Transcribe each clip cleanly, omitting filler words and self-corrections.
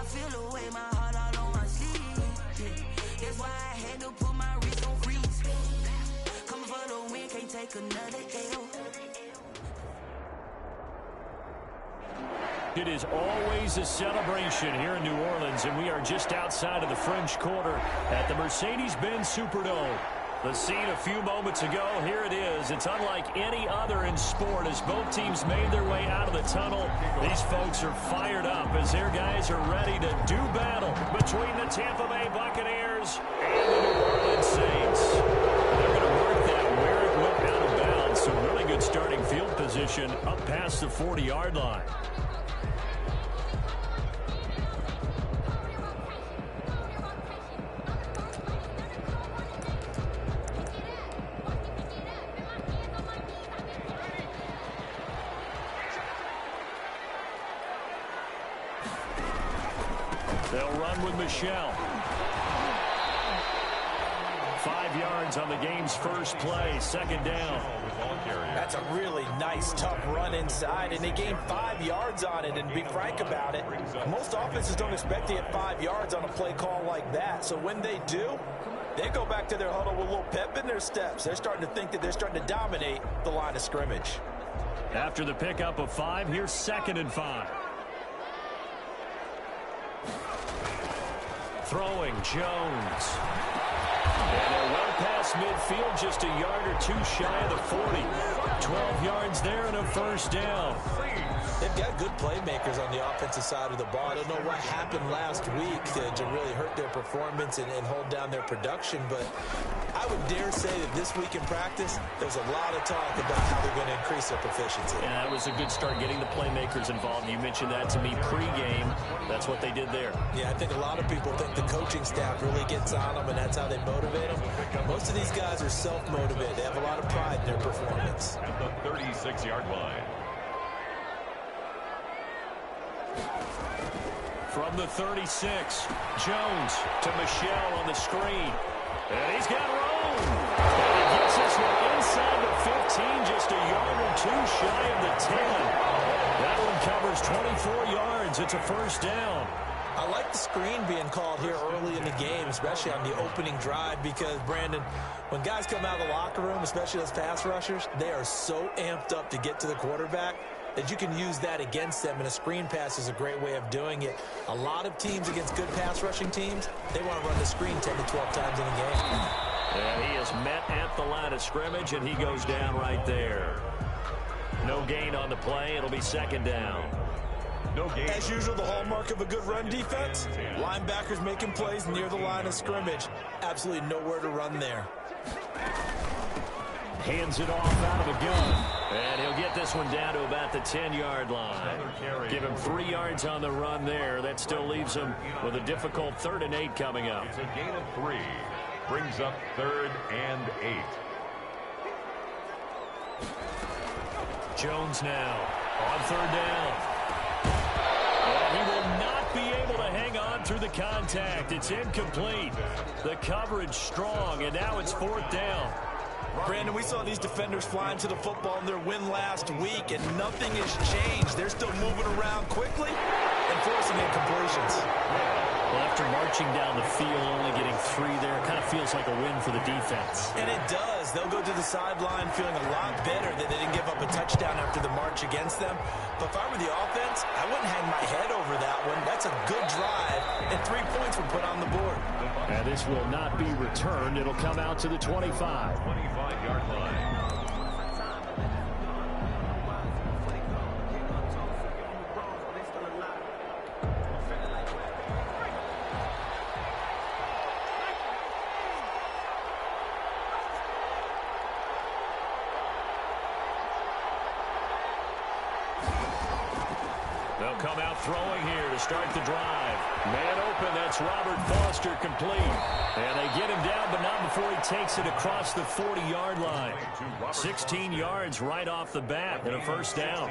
feel the way, my heart all on my sleeve. That's why I had to put my wrist on freeze. Coming for the win, can't take another L. It is always a celebration here in New Orleans, and we are just outside of the French Quarter at the Mercedes-Benz Superdome. The scene a few moments ago, here it is. It's unlike any other in sport as both teams made their way out of the tunnel. These folks are fired up as their guys are ready to do battle between the Tampa Bay Buccaneers and the New Orleans Saints. They're going to work that where it went out of bounds, so really good starting field position up past the 40-yard line. They'll run with Michelle. 5 yards on the game's first play, second down. That's a really nice, tough run inside, and they gained 5 yards on it. And to be frank about it, most offenses don't expect to get 5 yards on a play call like that. So when they do, they go back to their huddle with a little pep in their steps. They're starting to think that they're starting to dominate the line of scrimmage. After the pickup of 5, here's 2nd and 5. Throwing, Jones. And they're well past midfield, just a yard or two shy of the 40. 12 yards there and a first down. They've got good playmakers on the offensive side of the ball. I don't know what happened last week to really hurt their performance and hold down their production, but I would dare say that this week in practice, there's a lot of talk about how they're going to increase their proficiency. Yeah, that was a good start getting the playmakers involved. You mentioned that to me pregame. That's what they did there. Yeah, I think a lot of people think the coaching staff really gets on them, and that's how they motivate them. Most of these guys are self-motivated. They have a lot of pride in their performance. At the 36-yard line. From the 36, Jones to Michelle on the screen. And he's got room. And he gets this one inside the 15, just a yard or two shy of the 10. That one covers 24 yards. It's a first down. I like the screen being called here early in the game, especially on the opening drive, because, Brandon, when guys come out of the locker room, especially those pass rushers, they are so amped up to get to the quarterback that you can use that against them, and a screen pass is a great way of doing it. A lot of teams against good pass rushing teams, they want to run the screen 10 to 12 times in a game. And he is met at the line of scrimmage, and he goes down right there. No gain on the play. It'll be second down. No gain. As usual, the hallmark of a good run defense, linebackers making plays near the line of scrimmage. Absolutely nowhere to run there. Hands it off out of the gun. And he'll get this one down to about the 10-yard line. Give him 3 yards on the run there. That still leaves him with a difficult 3rd and 8 coming up. It's a gain of 3. Brings up 3rd and 8. Jones now on 3rd down. And he will not be able to hang on through the contact. It's incomplete. The coverage strong, and now it's 4th down. Brandon, we saw these defenders flying to the football in their win last week, and nothing has changed. They're still moving around quickly and forcing incompletions. Well, after marching down the field, only getting 3 there, it kind of feels like a win for the defense. And it does. They'll go to the sideline feeling a lot better that they didn't give up a touchdown after the march against them. But if I were the offense, I wouldn't hang my head over that one. That's a good drive, and 3 points were put on the board. And this will not be returned. It'll come out to the 25. 25-yard line. They'll come out throwing here to start the drive. Man open, that's Robert Foster complete. And they get him down, but not before he takes it across the 40-yard line. 16 yards right off the bat and a first down.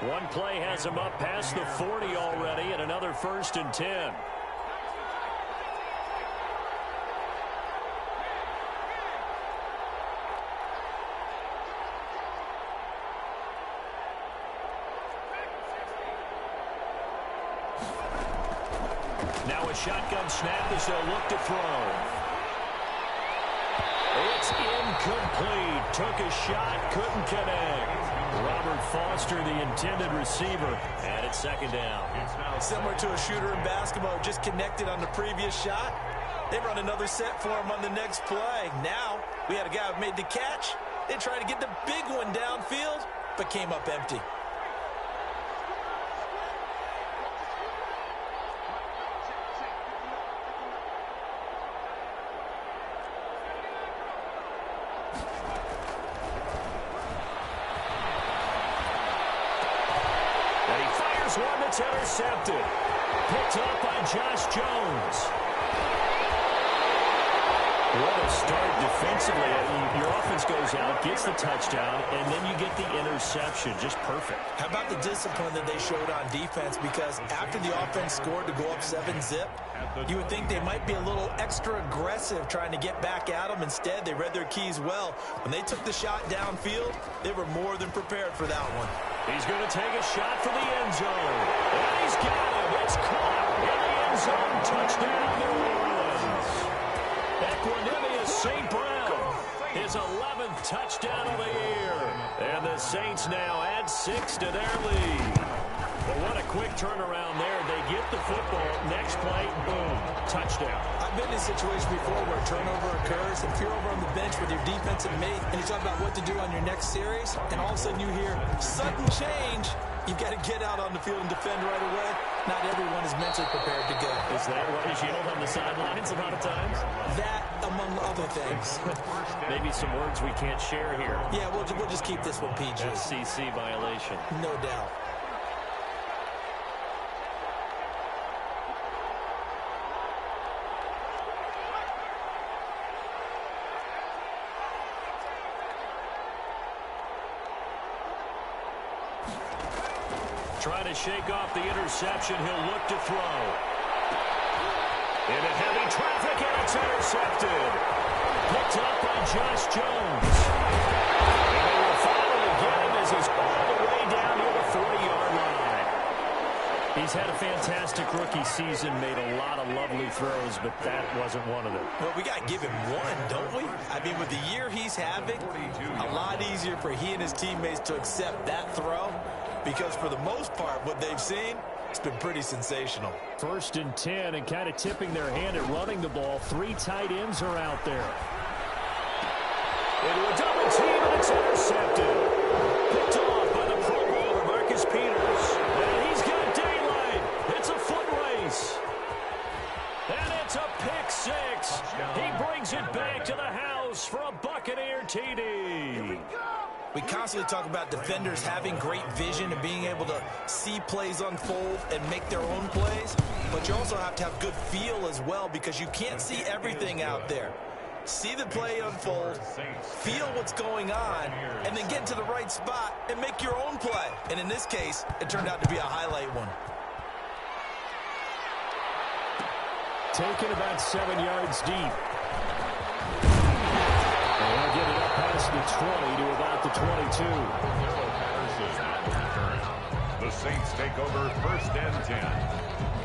One play has him up past the 40 already and another 1st and 10. Now a shotgun snap as they'll look to throw. It's incomplete. Took a shot, couldn't connect. Robert Foster, the intended receiver, and it's second down. Similar to a shooter in basketball, just connected on the previous shot. They run another set for him on the next play. Now, we had a guy who made the catch. They tried to get the big one downfield, but came up empty. One that's intercepted. Picked up by Josh Jones. What a start defensively. Your offense goes out, gets the touchdown, and then you get the interception. Just perfect. How about the discipline that they showed on defense? Because after the offense scored to go up 7-zip, you would think they might be a little extra aggressive trying to get back at them. Instead, they read their keys well. When they took the shot downfield, they were more than prepared for that one. He's going to take a shot for the end zone. And he's got him. It's caught in the end zone. Touchdown, New Orleans. Equanimous St. Brown, his 11th touchdown of the year. And the Saints now add 6 to their lead. But what a quick turnaround there. They get the football. Next play, boom, touchdown. I've been in a situation before where a turnover occurs. If you're over on the bench with your defensive mate and you talk about what to do on your next series, and all of a sudden you hear sudden change, you've got to get out on the field and defend right away. Not everyone is mentally prepared to go. Is that what is yelled on the sidelines a lot of times? That, among other things. Maybe some words we can't share here. Yeah, we'll just keep this one PG. FCC violation. No doubt. Trying to shake off the interception. He'll look to throw. Into heavy traffic, and it's intercepted. Picked up by Josh Jones. And they will finally get him as he's all the way down near the 40-yard line. He's had a fantastic rookie season, made a lot of lovely throws, but that wasn't one of them. Well, we got to give him one, don't we? I mean, with the year he's having, a lot easier for he and his teammates to accept that throw. Because for the most part, what they've seen, it's been pretty sensational. 1st and 10, and kind of tipping their hand at running the ball. 3 tight ends are out there. Into a double team, and it's intercepted. Picked off by the Pro Bowler, Marcus Peters. And he's got daylight. It's a foot race. And it's a pick 6. He brings it back to the house for a Buccaneer TD. We constantly talk about defenders having great vision and being able to see plays unfold and make their own plays. But you also have to have good feel as well because you can't see everything out there. See the play unfold, feel what's going on, and then get to the right spot and make your own play. And in this case, it turned out to be a highlight one. Taken about 7 yards deep. They'll get it up past the 20 to about the 22. The Saints take over 1st and 10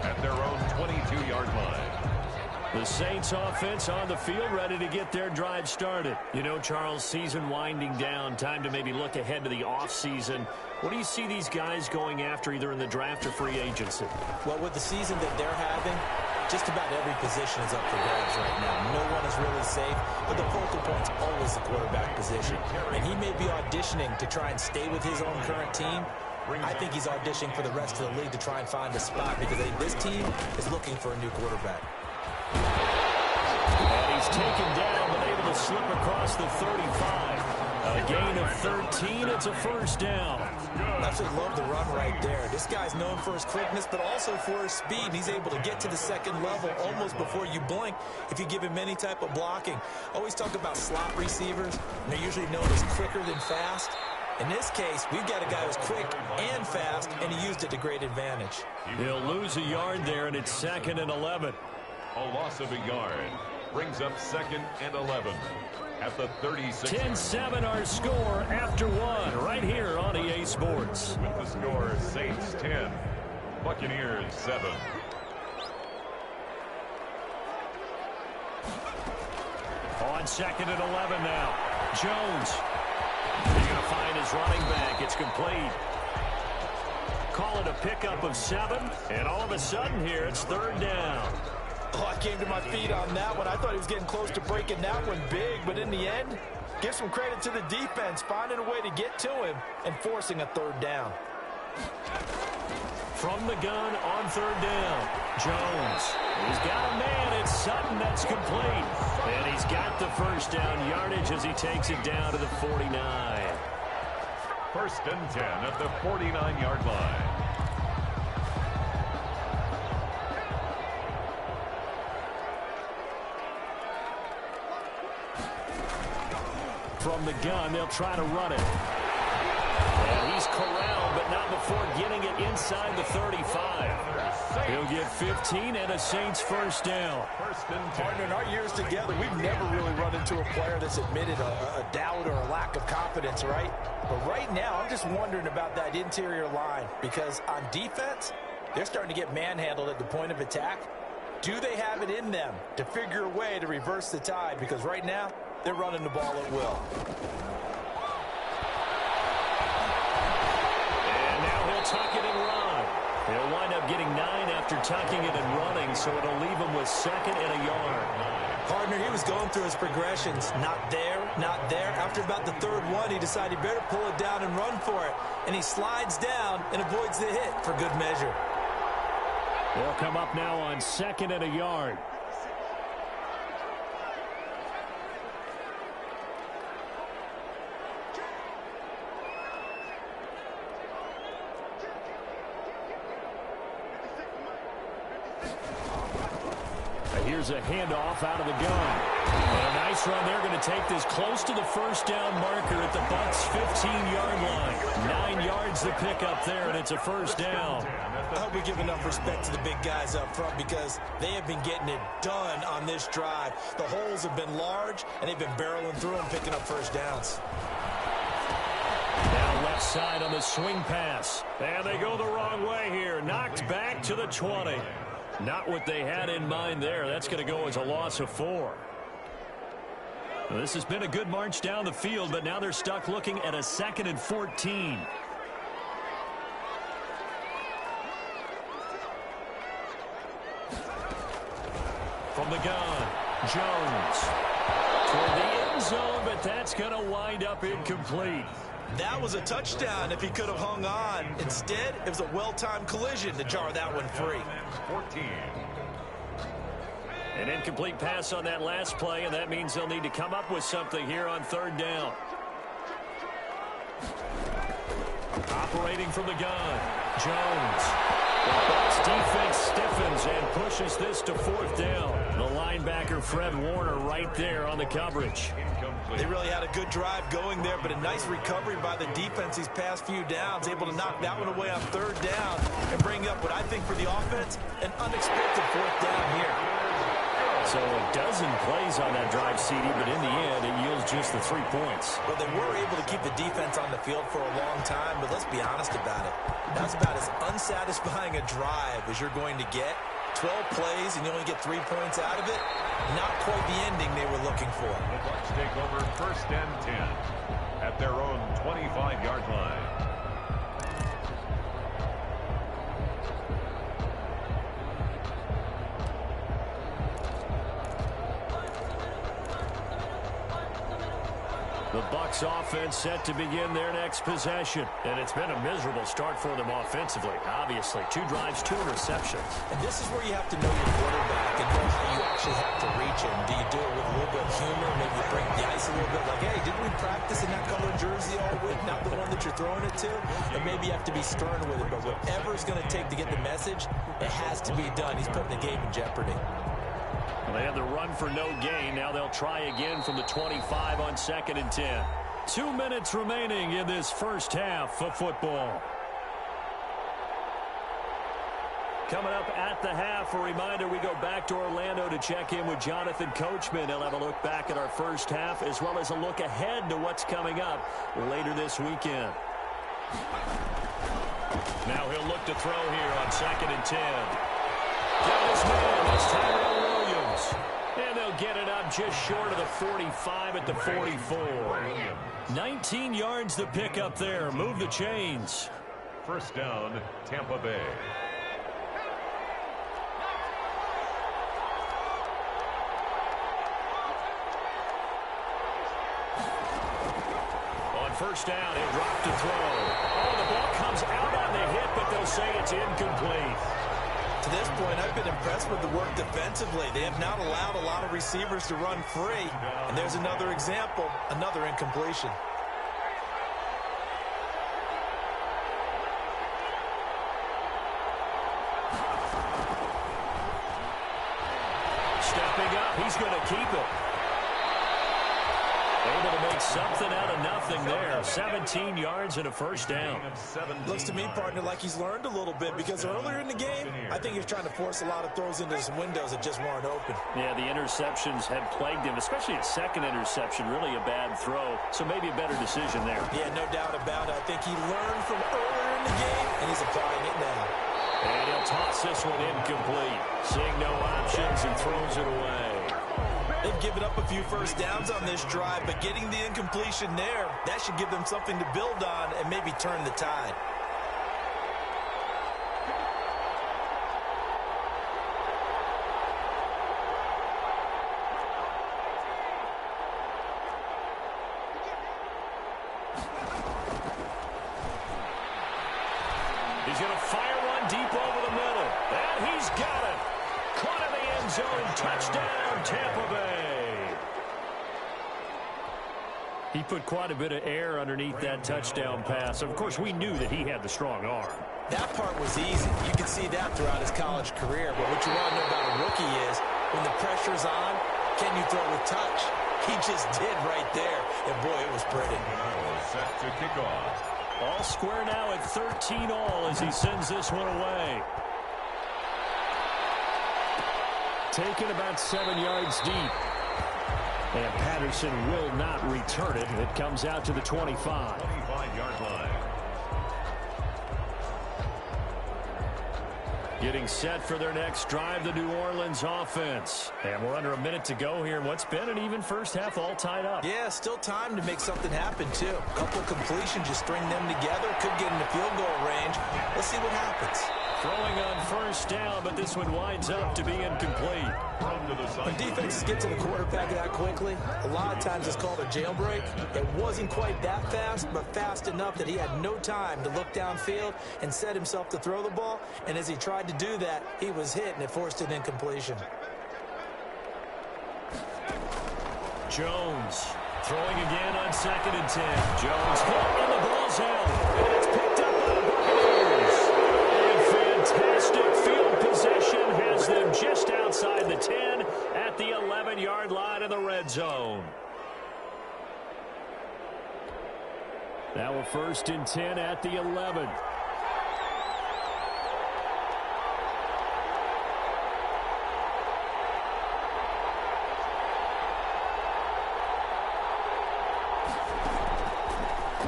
at their own 22-yard line. The Saints offense on the field, ready to get their drive started. You know, Charles, season winding down, time to maybe look ahead to the offseason. What do you see these guys going after either in the draft or free agency? Well, with the season that they're having, just about every position is up for grabs right now. No one is really safe, but the focal point's always the quarterback position. And he may be auditioning to try and stay with his own current team. I think he's auditioning for the rest of the league to try and find a spot because this team is looking for a new quarterback. And he's taken down, but able to slip across the 35. A gain of 13. It's a 1st down. I absolutely love the run right there. This guy's known for his quickness, but also for his speed. He's able to get to the 2nd level almost before you blink if you give him any type of blocking. Always talk about slot receivers, and they're usually known as quicker than fast. In this case, we've got a guy who's quick and fast, and he used it to great advantage. He'll lose a yard there, and it's 2nd and 11. A loss of a yard brings up 2nd and 11 at the 36. 10-7 our score after 1 right here on EA Sports. With the score, Saints 10, Buccaneers 7. on 2nd and 11 now. Jones. He's going to find his running back. It's complete. Call it a pickup of 7, and all of a sudden here, it's 3rd down. Oh, I came to my feet on that one. I thought he was getting close to breaking that one big, but in the end, give some credit to the defense, finding a way to get to him and forcing a 3rd down. From the gun on 3rd down, Jones. He's got a man. It's Sutton that's complete. And he's got the 1st down yardage as he takes it down to the 49. 1st and 10 at the 49-yard line. From the gun, they'll try to run it. And he's corralled, but not before getting it inside the 35. He'll get 15 and a Saints 1st down. Partner, in our years together, we've never really run into a player that's admitted a doubt or a lack of confidence, right? But right now, I'm just wondering about that interior line, because on defense, they're starting to get manhandled at the point of attack. Do they have it in them to figure a way to reverse the tide? Because right now, they're running the ball at will. And now he'll tuck it and run. He'll wind up getting 9 after tucking it and running, so it'll leave him with 2nd and a yard. Partner, he was going through his progressions. Not there, not there. After about the 3rd one, he decided he better pull it down and run for it. And he slides down and avoids the hit for good measure. They'll come up now on 2nd and a yard. Here's a handoff out of the gun. And a nice run. They're going to take this close to the 1st down marker at the Bucs' 15-yard line. 9 yards to pick up there, and it's a 1st down. I hope we give enough respect to the big guys up front, because they have been getting it done on this drive. The holes have been large, and they've been barreling through them, picking up 1st downs. Now left side on the swing pass. And they go the wrong way here. Knocked back to the 20. Not what they had in mind there. That's going to go as a loss of 4. Well, this has been a good march down the field, but now they're stuck looking at a 2nd and 14. From the gun, Jones. Toward the end zone, but that's going to wind up incomplete. That was a touchdown if he could have hung on. Instead, it was a well-timed collision to jar that one free. 14. An incomplete pass on that last play, and that means they'll need to come up with something here on 3rd down. Operating from the gun, Jones. The Bucs defense stiffens and pushes this to 4th down. The linebacker, Fred Warner, right there on the coverage. They really had a good drive going there, but a nice recovery by the defense these past few downs, able to knock that one away on 3rd down and bring up what I think for the offense, an unexpected 4th down here. So a dozen plays on that drive, CD, but in the end, it yields just the 3 points. Well, they were able to keep the defense on the field for a long time, but let's be honest about it. That's about as unsatisfying a drive as you're going to get. 12 plays and you only get 3 points out of it. Not quite the ending they were looking for. The Bucs take over 1st and 10 at their own 25-yard line. The Bucs offense set to begin their next possession. And it's been a miserable start for them offensively. Obviously, 2 drives, 2 interceptions. And this is where you have to know your quarterback and know how you actually have to reach him. Do you do it with a little bit of humor? Maybe you break the ice a little bit like, hey, didn't we practice in that color jersey all week? Not the one that you're throwing it to? Or maybe you have to be stern with it. But whatever it's going to take to get the message, it has to be done. He's putting the game in jeopardy. Well, they had the run for no gain. Now they'll try again from the 25 on 2nd and 10. 2 minutes remaining in this first half of football. Coming up at the half, a reminder, we go back to Orlando to check in with Jonathan Coachman. He'll have a look back at our first half as well as a look ahead to what's coming up later this weekend. Now he'll look to throw here on 2nd and 10. Got his man. That's Tyrell Williams. And they'll get it out up just short of the 45 at the 44. 19 yards the pick up there. Move the chains. First down, Tampa Bay. On first down, he'll drop to throw. Oh, the ball comes out on the hit, but they'll say it's incomplete. To this point, I've been impressed with the work defensively. They have not allowed a lot of receivers to run free. And there's another example, another incompletion. Stepping up, he's going to keep it. Able to make something out of nothing there. 17 yards and a first down. Looks to me, partner, like he's learned a little bit, because earlier in the game, I think he was trying to force a lot of throws into some windows that just weren't open. Yeah, the interceptions had plagued him, especially at second interception. Really a bad throw, so maybe a better decision there. Yeah, no doubt about it. I think he learned from earlier in the game, and he's applying it now. And he'll toss this one incomplete. Seeing no options, he throws it away. They've given up a few first downs on this drive, but getting the incompletion there, that should give them something to build on and maybe turn the tide. He's going to fire one deep over the middle. And he's got it. Caught in the end zone. Touchdown, Tampa Bay. He put quite a bit of air underneath that touchdown pass. Of course, we knew that he had the strong arm. That part was easy. You can see that throughout his college career. But what you want to know about a rookie is, when the pressure's on, can you throw with touch? He just did right there. And, boy, it was pretty. Set to kick off. All square now at 13 all as he sends this one away. Taken about 7 yards deep. And Patterson will not return it. It comes out to the 25. 25-yard line. Getting set for their next drive, the New Orleans offense. And we're under a minute to go here in what's been an even first half, all tied up. Yeah, still time to make something happen, too. A couple completions, just string them together. Could get into field goal range. Let's see what happens. Throwing on first down, but this one winds up to be incomplete. When defenses get to the quarterback that quickly, a lot of times it's called a jailbreak. It wasn't quite that fast, but fast enough that he had no time to look downfield and set himself to throw the ball. And as he tried to do that, he was hit, and it forced an incompletion. Jones throwing again on 2nd and 10. Jones hit, and the ball's out. And it's picked up by the Buccaneers. And fantastic field possession has them just outside the 10 at the 11-yard line in the red zone. Now a 1st and 10 at the 11.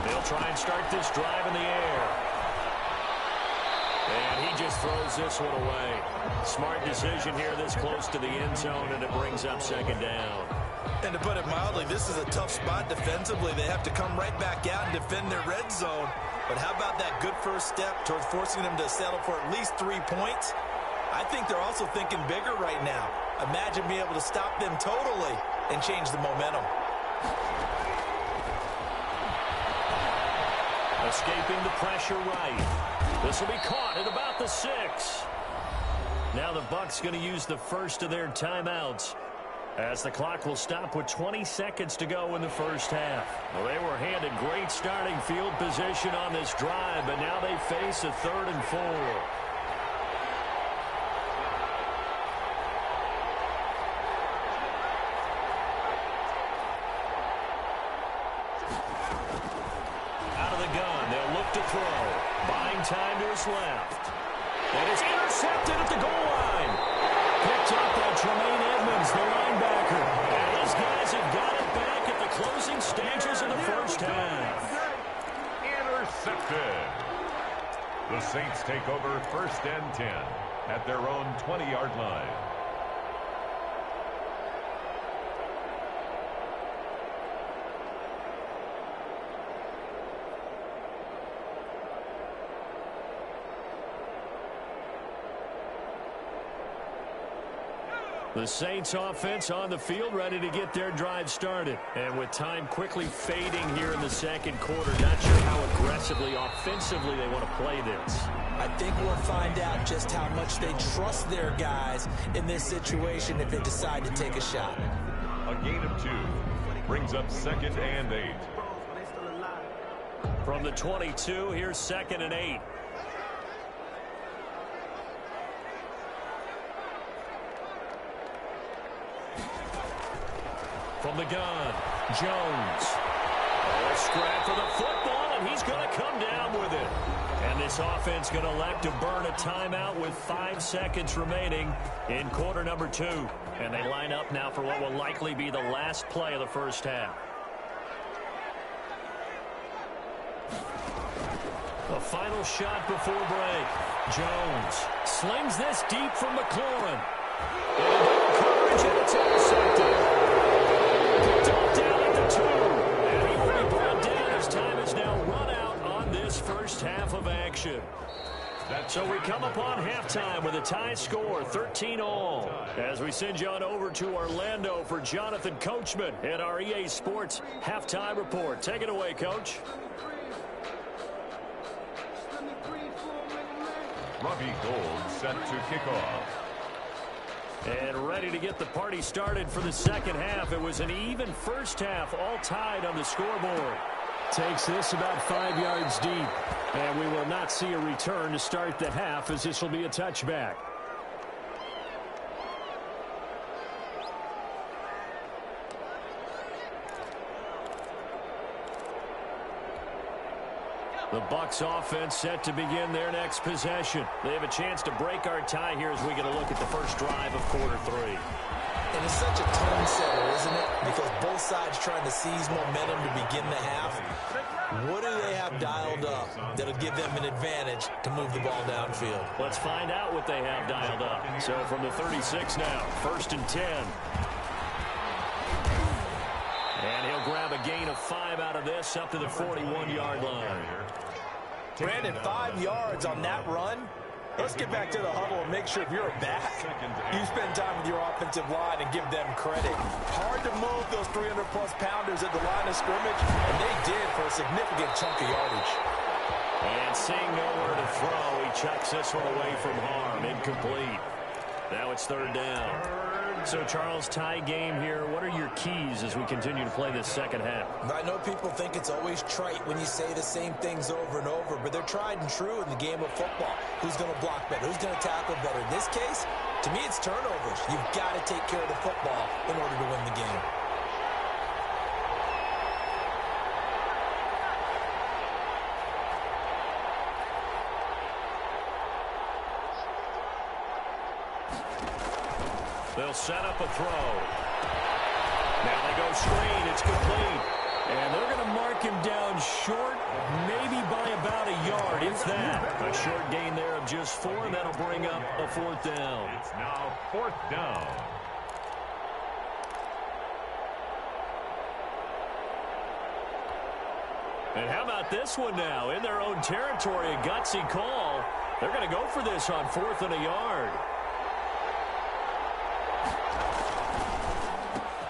They'll try and start this drive in the air. And he just throws this one away. Smart decision here this close to the end zone, and it brings up 2nd down. And to put it mildly, this is a tough spot defensively. They have to come right back out and defend their red zone. But how about that good first step towards forcing them to settle for at least 3 points? I think they're also thinking bigger right now. Imagine being able to stop them totally and change the momentum. Escaping the pressure right. This will be caught at about the 6. Now the Bucs going to use the first of their timeouts, as the clock will stop with 20 seconds to go in the first half. Well, they were handed great starting field position on this drive, but now they face a 3rd and 4. Out of the gun, they'll look to throw. Buying time to his left. And it's intercepted at the goal line. Picked up by Tremaine Edmonds, the linebacker. And his guys have got it back at the closing stages of the first half. Intercepted. The Saints take over 1st and 10 at their own 20-yard line. The Saints offense on the field, ready to get their drive started. And with time quickly fading here in the second quarter, not sure how aggressively, offensively they want to play this. I think we'll find out just how much they trust their guys in this situation if they decide to take a shot. A gain of 2 brings up 2nd and 8. From the 22, here's 2nd and 8. From the gun, Jones. A scrap for the football, and he's going to come down with it. And this offense going to elect to burn a timeout with 5 seconds remaining in quarter number 2. And they line up now for what will likely be the last play of the first half. A final shot before break. Jones slings this deep from McLaurin. And it's intercepted. Picked off down at the 2. And he will be brought down as time is now run out on this first half of action. So we come upon halftime with a tie score, 13-all. As we send you on over to Orlando for Jonathan Coachman at our EA Sports Halftime Report. Take it away, Coach. Robbie Gould set to kick off. And ready to get the party started for the second half. It was an even first half, all tied on the scoreboard. Takes this about 5 yards deep. And we will not see a return to start the half, as this will be a touchback. The Bucs offense set to begin their next possession. They have a chance to break our tie here as we get a look at the first drive of quarter 3. And it's such a tone setter, isn't it? Because both sides trying to seize momentum to begin the half. What do they have dialed up that'll give them an advantage to move the ball downfield? Let's find out what they have dialed up. So from the 36 now, 1st and 10. And he'll grab a gain of 5 out of this up to the 41-yard line. Brandon, 5 yards on that run. Let's get back to the huddle and make sure if you're a back, you spend time with your offensive line and give them credit. Hard to move those 300-plus pounders at the line of scrimmage, and they did for a significant chunk of yardage. And seeing nowhere to throw, he chucks this one away from harm. Incomplete. Now it's 3rd down. So, Charles, tie game here. What are your keys as we continue to play this second half? I know people think it's always trite when you say the same things over and over, but they're tried and true in the game of football. Who's going to block better? Who's going to tackle better? In this case, to me, it's turnovers. You've got to take care of the football in order to win the game. They'll set up a throw. Now they go screen. It's complete. And they're going to mark him down short, maybe by about a yard, if that. A short gain there of just 4, and that'll bring up a 4th down. It's now 4th down. And how about this one now? In their own territory, a gutsy call. They're going to go for this on 4th and a yard.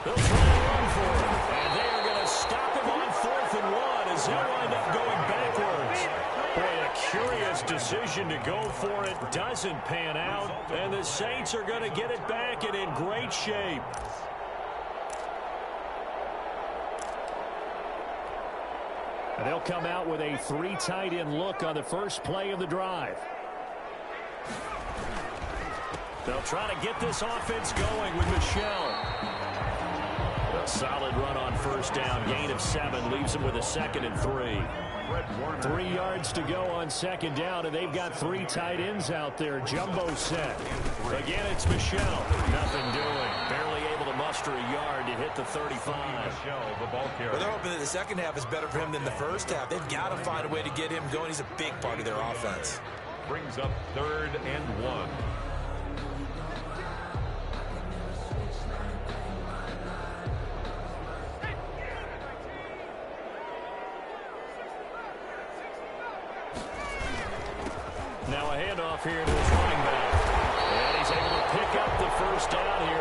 They'll try and run for him. And they are going to stop him on 4th and 1 as he'll wind up going backwards. Boy, a curious decision to go for it. Doesn't pan out. And the Saints are going to get it back and in great shape. And they'll come out with a 3 tight end look on the first play of the drive. They'll try to get this offense going with Michel. A solid run on 1st down. Gain of 7 leaves them with a 2nd and 3. 3 yards to go on 2nd down, and they've got 3 tight ends out there. Jumbo set. Again, it's Michel. Nothing doing. Barely able to muster a yard to hit the 35. Well, they're hoping that the second half is better for him than the first half. They've got to find a way to get him going. He's a big part of their offense. Brings up 3rd and 1. Now a handoff here to his running back. And he's able to pick up the first down here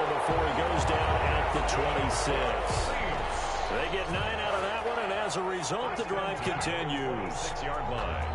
They get 9 out of that one, and as a result, the drive continues. 6-yard line.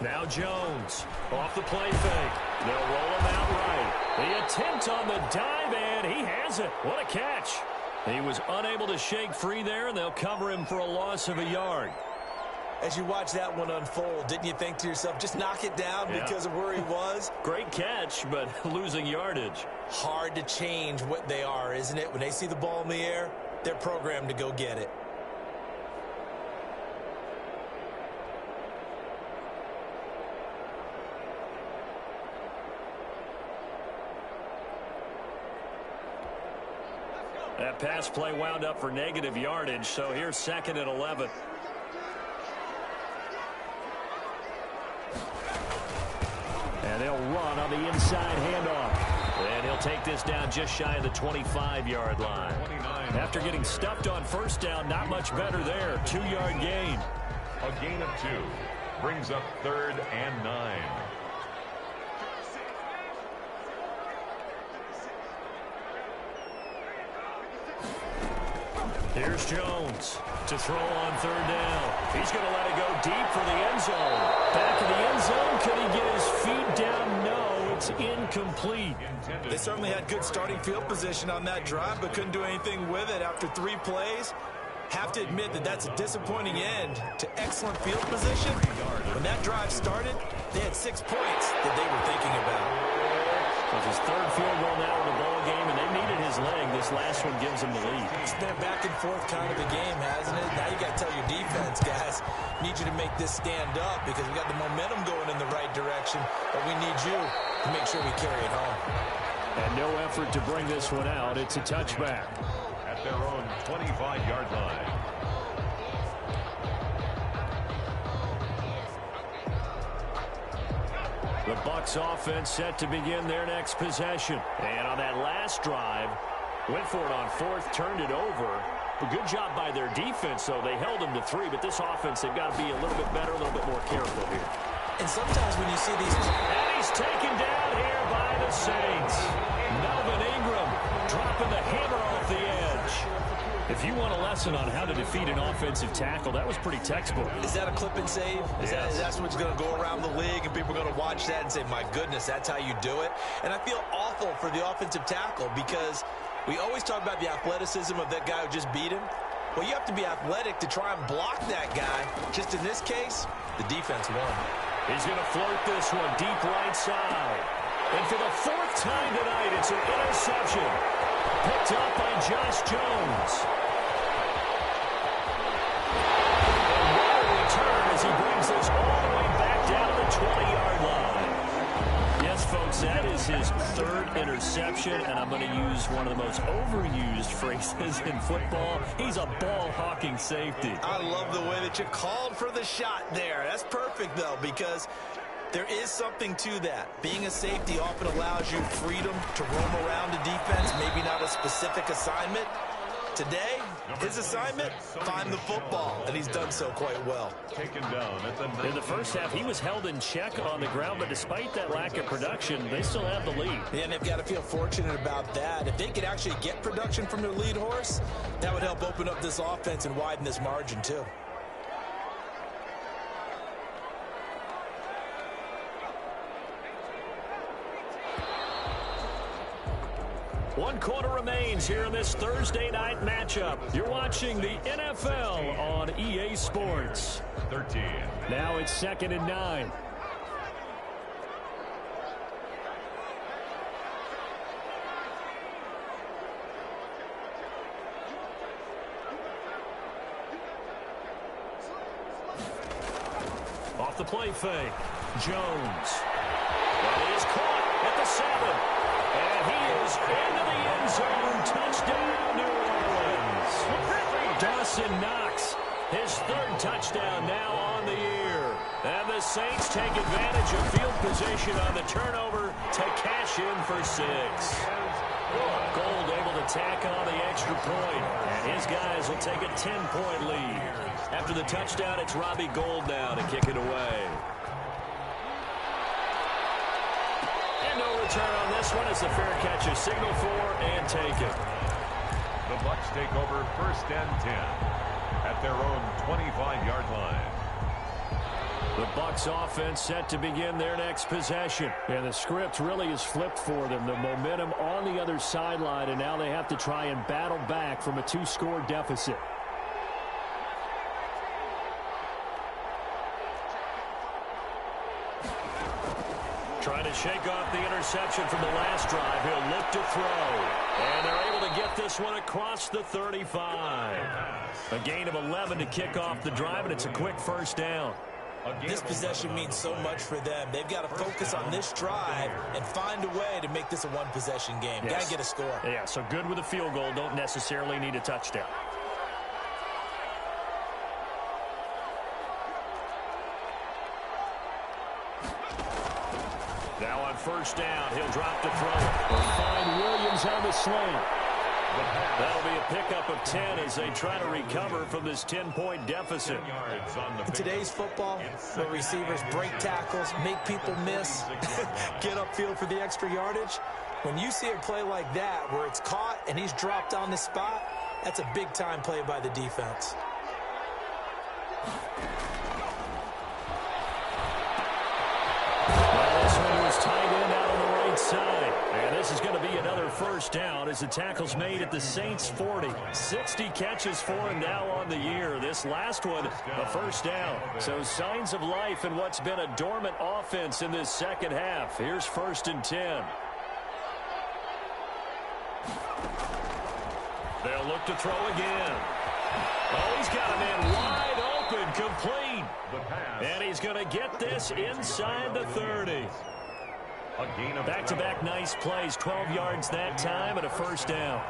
Now Jones off the play fake. They'll roll him out right. The attempt on the dive, and he has it. What a catch. He was unable to shake free there, and they'll cover him for a loss of a yard. As you watch that one unfold, didn't you think to yourself, just knock it down because of where he was? Great catch, but losing yardage. Hard to change what they are, isn't it? When they see the ball in the air, they're programmed to go get it. That pass play wound up for negative yardage, so here's 2nd and 11. And they'll run on the inside handoff. And he'll take this down just shy of the 25-yard line. After getting stuffed on first down, not much better there. 2-yard gain. A gain of 2 brings up 3rd and 9. Here's Jones to throw on 3rd down. He's going to let it go deep for the end zone. Back in the end zone. Could he get his feet down? No, it's incomplete. They certainly had good starting field position on that drive, but couldn't do anything with it after 3 plays. Have to admit that that's a disappointing end to excellent field position. When that drive started, they had 6 points that they were thinking about. With his 3rd field goal now in the ball game, and they needed his leg. This last one gives him the lead. It's been a back and forth kind of a game, hasn't it? Now you got to tell your defense, guys, need you to make this stand up because we got the momentum going in the right direction, but we need you to make sure we carry it home. And no effort to bring this one out. It's a touchback. At their own 25-yard line. The Bucs offense set to begin their next possession. And on that last drive, went for it on 4th, turned it over. A good job by their defense, though. They held them to 3, but this offense, they've got to be a little bit better, a little bit more careful here. And sometimes when you see these... And he's taken down here by the Saints. Melvin Ingram dropping the hammer off the edge. If you want a lesson on how to defeat an offensive tackle, that was pretty textbook. Is that a clip and save? That's what's going to go around the league, and people are going to watch that and say, my goodness, that's how you do it? And I feel awful for the offensive tackle because we always talk about the athleticism of that guy who just beat him. Well, you have to be athletic to try and block that guy. Just in this case, the defense won. He's going to float this one deep right side. And for the 4th time tonight, it's an interception. Picked up by Josh Jones. And what a return as he brings this all the way back down to the 20-yard line. Yes, folks, that is his 3rd interception, and I'm going to use one of the most overused phrases in football. He's a ball-hawking safety. I love the way that you called for the shot there. That's perfect, though, because there is something to that. Being a safety often allows you freedom to roam around the defense, maybe not a specific assignment. Today, his assignment, find the football, and he's done so quite well. Taken down at the... In the first half, he was held in check on the ground, but despite that lack of production, they still have the lead. Yeah, and they've got to feel fortunate about that. If they could actually get production from their lead horse, that would help open up this offense and widen this margin, too. One quarter remains here in this Thursday night matchup. You're watching the NFL on EA Sports. 13. Now it's 2nd and 9. Off the play fake. Jones. Well, he is caught at the 7. And he is into the end zone. Touchdown, New Orleans. Dawson Knox His third touchdown now on the year. And the Saints take advantage of field position on the turnover to cash in for 6. Gold able to tack on the extra point, and his guys will take a 10-point lead. After the touchdown, it's Robbie Gould now to kick it away. And no return on this one as the fair catch is signaled for and taken. The Bucs take over 1st and 10 at their own 25-yard line. The Bucs offense set to begin their next possession. And the script really is flipped for them. The momentum on the other sideline, and now they have to try and battle back from a 2-score deficit. Trying to shake off the interception from the last drive. He'll look to throw. And they're able to get this one across the 35. A gain of 11 to kick off the drive, and it's a quick first down. This possession means so much for them. They've got to focus on this drive and find a way to make this a one-possession game. Yes. Got to get a score. Yeah, so good with a field goal. Don't necessarily need a touchdown. Now on first down, he'll drop to throw it. They'll find Williams on the slant. That'll be a pickup of 10 as they try to recover from this 10-point deficit. In today's football, where receivers break tackles, make people miss, get upfield for the extra yardage, when you see a play like that where it's caught and he's dropped on the spot, that's a big-time play by the defense. This one was tight end out on the right side. And this is going to be another first down as the tackle's made at the Saints' 40. 60 catches for him now on the year. This last one, a first down. So signs of life in what's been a dormant offense in this second half. Here's 1st and 10. They'll look to throw again. Oh, he's got a man wide open, complete. And he's going to get this inside the 30. Back-to-back nice plays, 12 yards that time and a first down.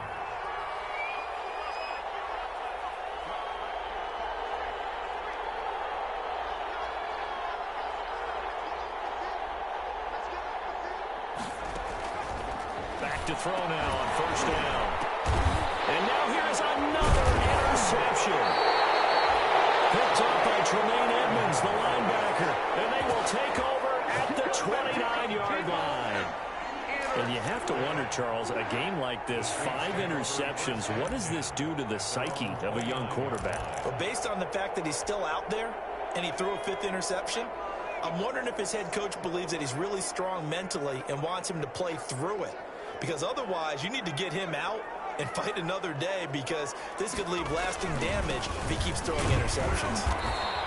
Back to throw now on first down. And now here's another interception. Picked up by Tremaine Edmonds, the linebacker. And they will take over at the 29-yard line. And you have to wonder, Charles, a game like this, 5 interceptions, what does this do to the psyche of a young quarterback? Well, based on the fact that he's still out there and he threw a 5th interception, I'm wondering if his head coach believes that he's really strong mentally and wants him to play through it. Because otherwise, you need to get him out and fight another day, because this could leave lasting damage if he keeps throwing interceptions.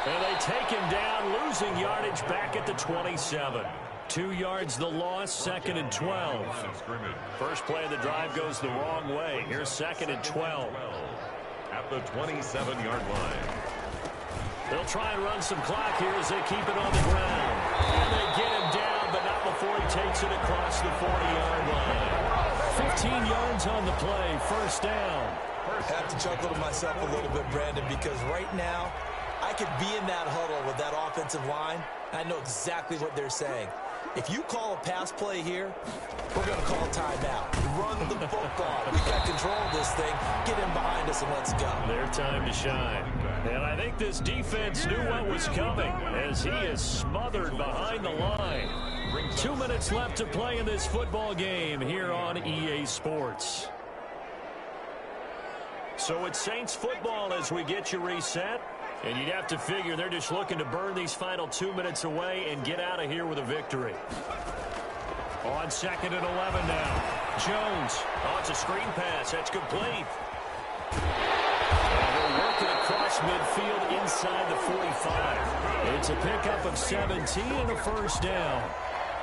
And they take him down, losing yardage back at the 27. 2 yards the loss, 2nd and 12. First play of the drive goes the wrong way. Here's 2nd and 12. At the 27-yard line. They'll try and run some clock here as they keep it on the ground. And they get him down, but not before he takes it across the 40-yard line. 15 yards on the play, first down. I have to chuckle to myself a little bit, Brandon, because right now I could be in that huddle with that offensive line, and I know exactly what they're saying. If you call a pass play here, we're going to call timeout. Run the football. We got control of this thing. Get in behind us and let's go. Their time to shine. And I think this defense knew what was coming as he is smothered behind the line. 2 minutes left to play in this football game here on EA Sports. So it's Saints football as we get you reset. And you'd have to figure they're just looking to burn these final 2 minutes away and get out of here with a victory. On 2nd and 11 now. Jones. Oh, it's a screen pass. That's complete. And they're working across midfield inside the 45. It's a pickup of 17 and a first down.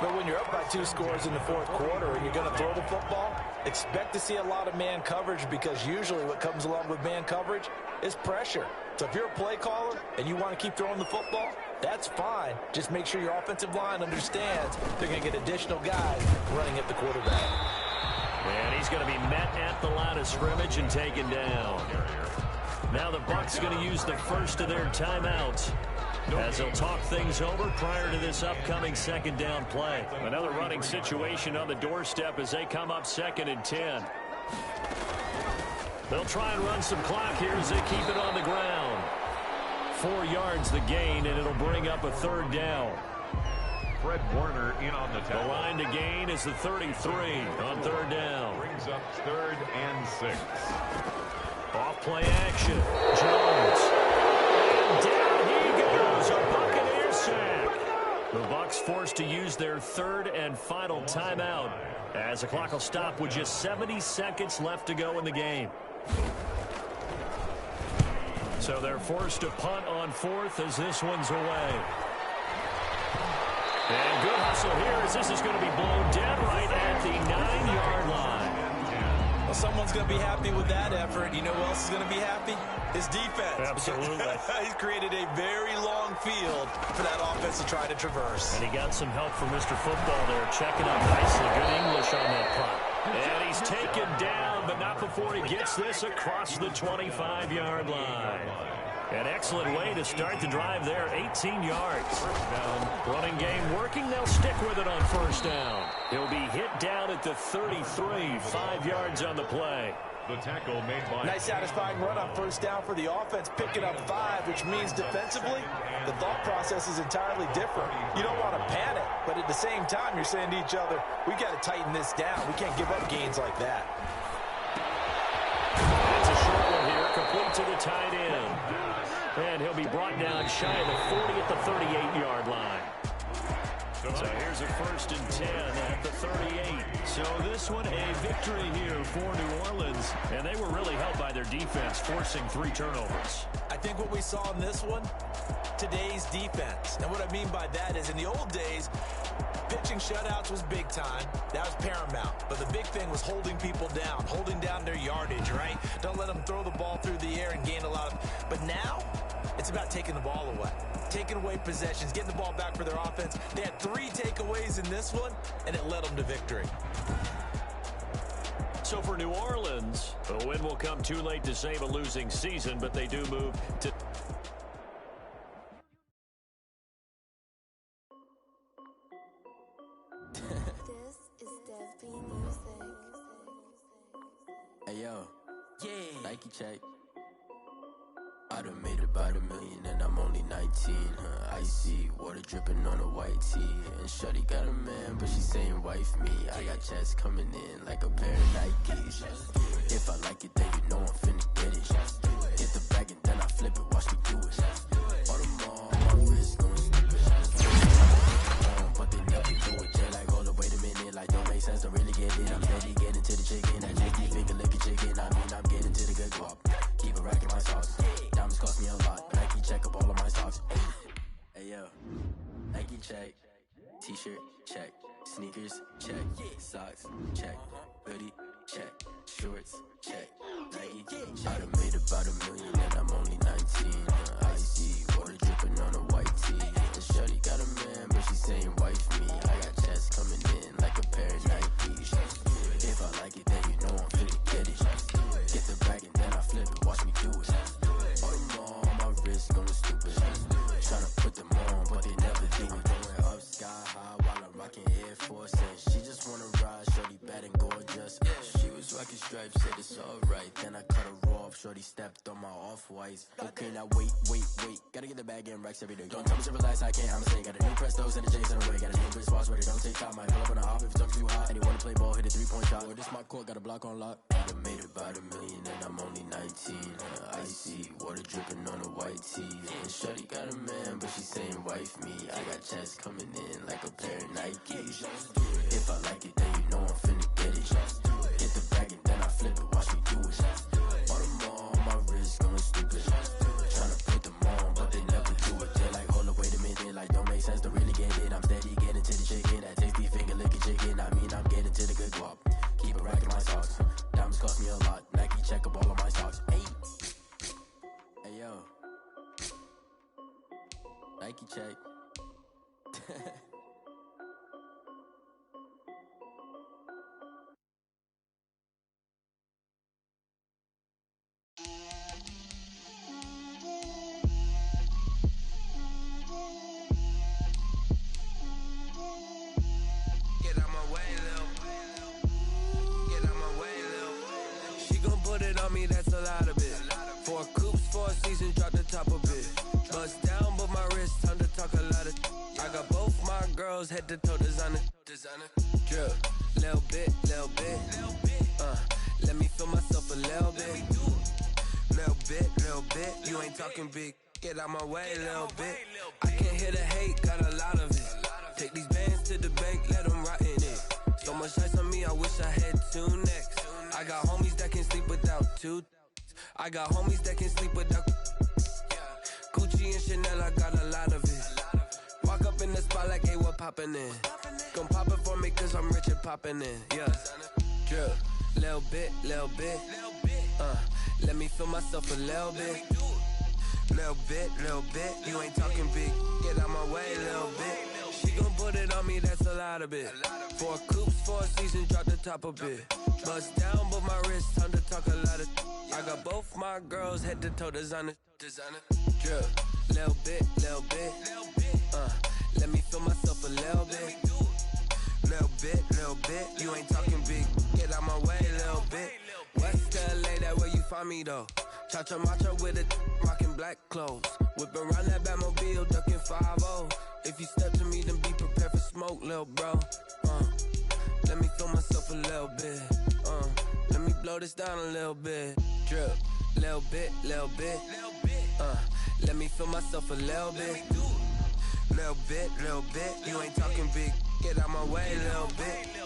But when you're up by 2 scores in the 4th quarter and you're going to throw the football, expect to see a lot of man coverage, because usually what comes along with man coverage is pressure. So if you're a play caller and you want to keep throwing the football, that's fine. Just make sure your offensive line understands they're going to get additional guys running at the quarterback. And he's going to be met at the line of scrimmage and taken down. Now the Bucs going to use the first of their timeouts as they'll talk things over prior to this upcoming second down play. Another running situation on the doorstep as they come up 2nd and 10. They'll try and run some clock here as they keep it on the ground. 4 yards the gain, and it'll bring up a 3rd down. Fred Warner in on the tackle. The line to gain is the 33 on 3rd down. Brings up 3rd and 6. Off play action. Jones. And down he goes. A Buccaneer sack. The Bucs forced to use their 3rd and final timeout as the clock will stop with just 70 seconds left to go in the game. So they're forced to punt on 4th as this one's away. And good hustle here as this is going to be blown dead right at the 9-yard line. Well, someone's going to be happy with that effort. You know who else is going to be happy? His defense. Absolutely. He's created a very long field for that offense to try to traverse. And he got some help from Mr. Football there, checking up nicely. Good English on that punt. And he's taken down, but not before he gets this across the 25-yard line. An excellent way to start the drive there, 18 yards. Running game working, they'll stick with it on 1st down. He'll be hit down at the 33, 5 yards on the play. The tackle made by... Nice satisfying run on 1st down for the offense, picking up 5, which means defensively, the thought process is entirely different. You don't want to panic, but at the same time, you're saying to each other, we got to tighten this down. We can't give up gains like that. It's a short one here, complete to the tight end. And he'll be brought down shy of the 40 at the 38-yard line. So here's a 1st and 10 at the 38. So this one a victory here for New Orleans. And they were really helped by their defense, forcing 3 turnovers. I think what we saw in this one, today's defense. And what I mean by that is in the old days, pitching shutouts was big time. That was paramount. But the big thing was holding people down, holding down their yardage, right? Don't let them throw the ball through the air and gain a lot of... But now, it's about taking the ball away. Taking away possessions, getting the ball back for their offense. They had 3 takeaways in this one, and it led them to victory. So for New Orleans, a win will come too late to save a losing season, but they do move to... This is Dev B Music. Hey yo, yeah, Nike check. I done made about $1 million and I'm only 19. Icy water dripping on a white tee. And shorty got a man, but she saying wife me. I got checks coming in like a pair of Nikes. If I like it, then you know I'm finna get it. Get the bag and then I flip it, watch me do it. All my wrist going stupid. But they never do it. Just like, hold up, wait a minute. Like, don't make sense, don't really get it. I'm steady getting to the chicken. I just keep finger licking chicken. I mean, I'm getting to the good guap. Keep a rack in my socks. Diamonds cost me a lot. Nike check up all of my socks. Hey yo, Nike check. T-shirt check. Sneakers check. Socks check. Hoodie check. Shorts check. Nike I done made about $1 million and I'm only 19. Icy water dripping on a white tee. And shorty got a man, but she saying wife me. I got checks coming in like a pair of Nikes. If I like it, then you know I'm finna get it. Get the bag and then I flip it, watch me do it. All my wrist going stupid. Tryna put them on, but they never do it. Going up sky high while I'm rocking Air Force. And she just wanna ride, shorty bad and gorgeous. She was rocking stripes, said it's alright. Then I cut her off, shorty stepped on my off-whites. Okay, now wait. Gotta get the bag and racks every day. Don't tell me to relax, I can't, I'ma say. Got a new Prestos and the J's in the way. Got a new Chris Boss, but it don't take time. I pull up on the hop if it's talking too hot. And you wanna play ball, hit a 3-point shot. Or this my court, got a block on lock. I done made about $1 million and I'm only 19. Icy water dripping on a white tee. And shorty got a man, but she saying wife me. I got checks coming in like a pair of Nikes. If I like it, then you know I'm finna get it. Get the bag and then I flip it, watch me do it. All my wrist going stupid. Tryna put them on, but they never do it. They're like, hold up, wait a minute. Like, don't make sense, don't really get it. I'm steady getting to the chicken. That tasty finger licking chicken. I mean, I'm getting to the good guap. Keep a rack in my socks. Diamonds cost me a lot. Nike check up all of my socks. Hey yo, Nike check. girls head to toe designer. Drip, little bit. Let me feel myself a little bit. Little bit. You ain't talking big. Get out my way, little bit. I can't hear the hate, got a lot of it. Take these bands to the bank, let them rot in it. So much ice on me, I wish I had two necks. I got homies that can sleep without two. I got homies that can sleep without Gucci and Chanel, I got a lot of it. Walk up in the spot like, hey, what poppin' in? Gon' pop it for me cause I'm rich and poppin' in, yeah. Drip, little bit. Let me feel myself a little bit. Little bit. You ain't talking big. Get out my way, little bit. She gon' put it on me, that's a lot of it. 4 coops, 4 seasons, drop the top a bit. Bust down, but my wrist, time to talk a lot of. I got both my girls head to toe designer. Drip, little bit. Let me feel myself a little bit. Little bit. You ain't talking big. Get out my way, little bit. West LA, that where you find me though. Cha-cha macha with a rockin' black clothes. Whip around that Batmobile, ducking 5-0. If you step to me, then be prepared for smoke, lil' bro. Let me feel myself a little bit. Let me blow this down a little bit. Drip, little bit. Let me feel myself a little bit. Little bit. You ain't talking big. Get out my way, little bit.